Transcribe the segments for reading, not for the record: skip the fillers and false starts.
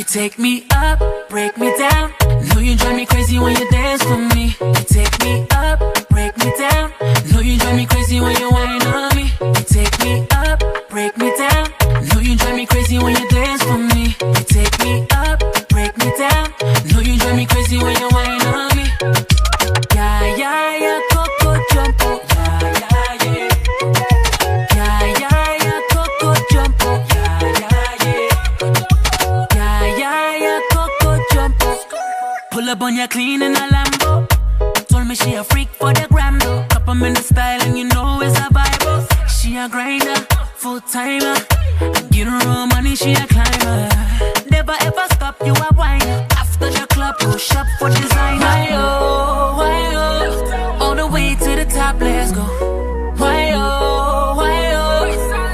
take me up, break me down. Know you drive me crazy when you dance for me. You take me up, break me down. Know you drive me crazy when you whine on me. You take me up, break me down. Know you drive me crazy when you dance for me. You take me up, break me down. Know you drive me crazy when you whine on me. Yeah, yeah, yeah, Coco Jumbo. Yeah, yeah, yeah. Yeah, yeah, yeah, Coco Jumbo. Yeah, yeah, yeah. Yeah, yeah, yeah, Coco Jumbo. Pull up on ya clean in a Lambo. Told me she a freak for the gram though. Drop 'em in the style and you know it's a Bible. She a grinder, full timer. Get her own money, she a climber. Never ever stop, you a whiner. After the club, go shop for designer. Why oh, all the way to the top, let's go. Why oh,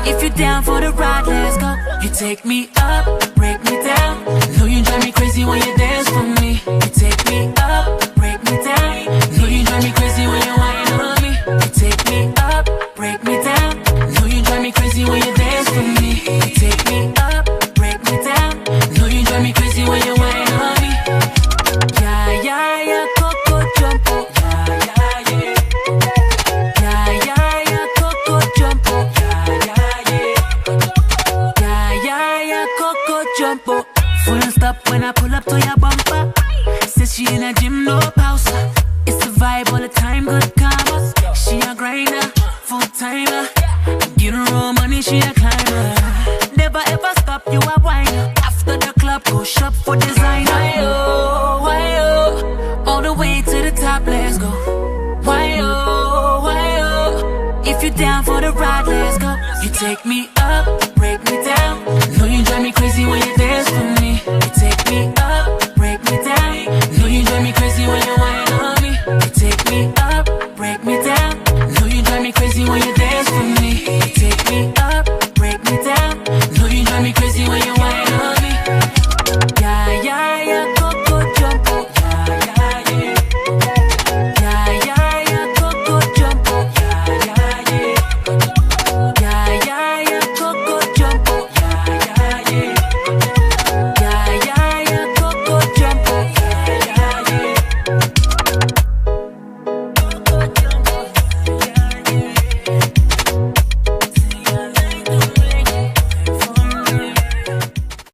if you're down for the ride, let's go. You take me up, break me down. Know you drive me crazy when you dance for me. You take me up, break me down. Know you drive me crazy when you whine on me. You take me up, break me down. Know you drive me crazy when you dance for me. You take me up, break me down. Know you drive me crazy when you whine on me. Yeah, yeah, yeah, Coco Jumbo. Yeah, yeah, yeah. Yeah, yeah, yeah, Coco Jumbo. Yeah, yeah, yeah. Yeah, yeah, yeah, Coco Jumbo. Full stop when I pull up to your bumper. Says she in a gym, no pause. It's the vibe all the time, good karma. She a grinder, full timer. Get her own money, she a climber. Never ever stop, you a whiner. After the club, go shop for designer. Why oh, all the way to the top, let's go. Why oh, if you're down for the ride, let's go. You take me up, break me down. Know you drive me crazy when you dance for me. You take me up, break me down. Know you drive me crazy when you whine on me. You take me up,